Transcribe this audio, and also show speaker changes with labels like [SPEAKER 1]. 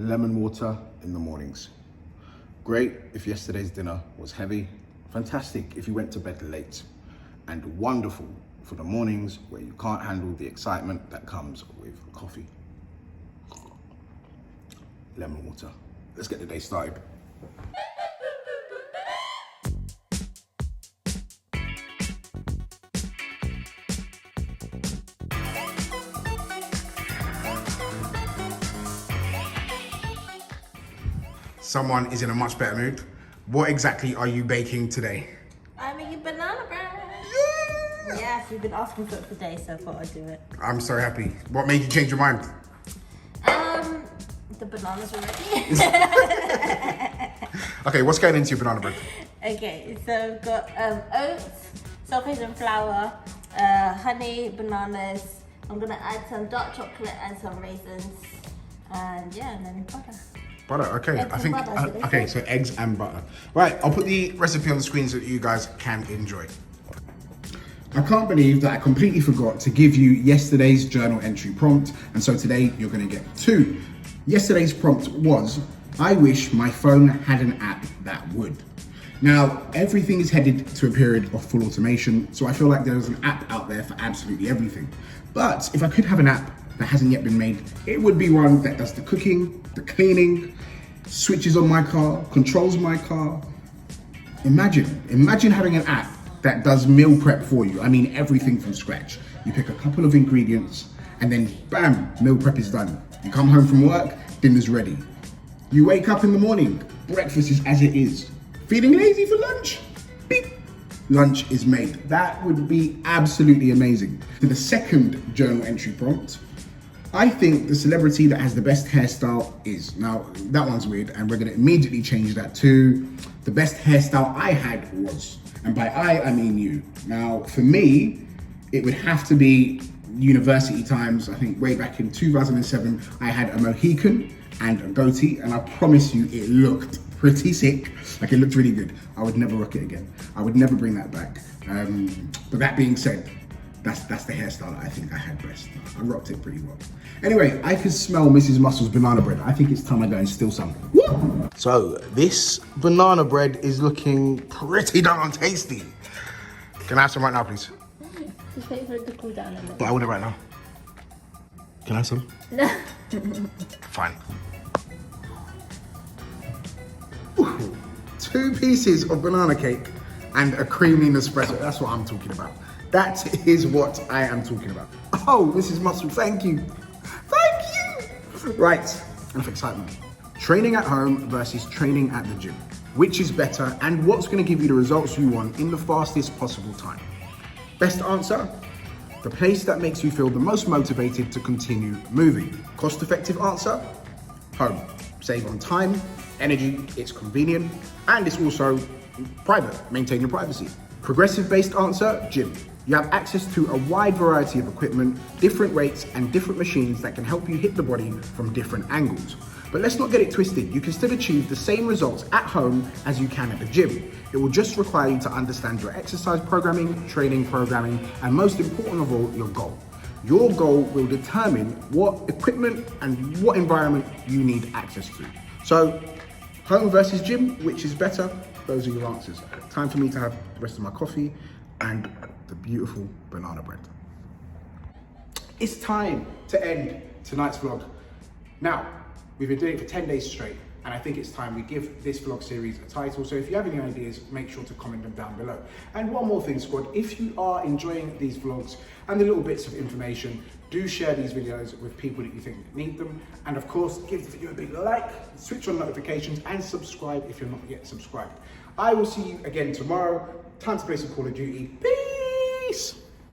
[SPEAKER 1] lemon water in the mornings. Great if yesterday's dinner was heavy. Fantastic if you went to bed late. And wonderful for the mornings where you can't handle the excitement that comes with coffee. Lemon water. Let's get the day started.
[SPEAKER 2] Someone is in a much better mood. What exactly are you baking today?
[SPEAKER 3] I'm making banana bread.
[SPEAKER 2] Yeah!
[SPEAKER 3] Yes, you've been asking for it for days, so I thought I'd do it.
[SPEAKER 2] I'm so happy. What made you change your mind?
[SPEAKER 3] The bananas are ready.
[SPEAKER 2] Okay, what's going into your banana bread?
[SPEAKER 3] Okay, so I've got oats, sulfate and flour, honey, bananas. I'm gonna add some dark chocolate and some raisins, and yeah, and then butter.
[SPEAKER 2] Butter, okay.
[SPEAKER 3] Eggs and butter,
[SPEAKER 2] Okay, so eggs and butter. Right, I'll put the recipe on the screen so that you guys can enjoy. I can't believe that I completely forgot to give you yesterday's journal entry prompt, and so today you're gonna get two. Yesterday's prompt was, I wish my phone had an app that would. Now, everything is headed to a period of full automation, so I feel like there's an app out there for absolutely everything. But if I could have an app that hasn't yet been made, it would be one that does the cooking, the cleaning, switches on my car, controls my car. Imagine having an app that does meal prep for you. I mean, everything from scratch. You pick a couple of ingredients and then bam, meal prep is done. You come home from work, dinner's ready. You wake up in the morning, breakfast is as it is. Feeling lazy for lunch? Beep. Lunch is made. That would be absolutely amazing. To the second journal entry prompt, I think the celebrity that has the best hairstyle is. Now, that one's weird, and we're gonna immediately change that to the best hairstyle I had was. And by I mean you. Now, for me, it would have to be university times. I think way back in 2007, I had a Mohican and a goatee, and I promise you, it looked pretty sick. Like, it looked really good. I would never rock it again. I would never bring that back. But that being said, that's the hairstyle that I think I had best. I rocked it pretty well. Anyway, I can smell Mrs. Muscle's banana bread. I think it's time I go and steal some. Woo! So this banana bread is looking pretty darn tasty. Can I have some right now, please?
[SPEAKER 3] Just wait for it to cool down a bit.
[SPEAKER 2] But I want it right now. Can I have some?
[SPEAKER 3] No.
[SPEAKER 2] Fine. Ooh, 2 pieces of banana cake and a creamy Nespresso. That's what I'm talking about. That is what I am talking about. Oh, Mrs. Muscle, thank you. Thank you. Right, enough excitement. Training at home versus training at the gym. Which is better and what's gonna give you the results you want in the fastest possible time? Best answer, the place that makes you feel the most motivated to continue moving. Cost-effective answer, home. Save on time, energy, it's convenient, and it's also private, maintain your privacy. Progressive-based answer, gym. You have access to a wide variety of equipment, different weights, and different machines that can help you hit the body from different angles. But let's not get it twisted. You can still achieve the same results at home as you can at the gym. It will just require you to understand your exercise programming, training programming, and most important of all, your goal. Your goal will determine what equipment and what environment you need access to. So, home versus gym, which is better? Those are your answers. Time for me to have the rest of my coffee and the beautiful banana bread. It's time to end tonight's vlog. Now, we've been doing it for 10 days straight, and I think it's time we give this vlog series a title. So if you have any ideas, make sure to comment them down below. And one more thing, squad, if you are enjoying these vlogs and the little bits of information, do share these videos with people that you think need them. And of course, give the video a big like, switch on notifications, and subscribe if you're not yet subscribed. I will see you again tomorrow. Time to play some Call of Duty. Peace!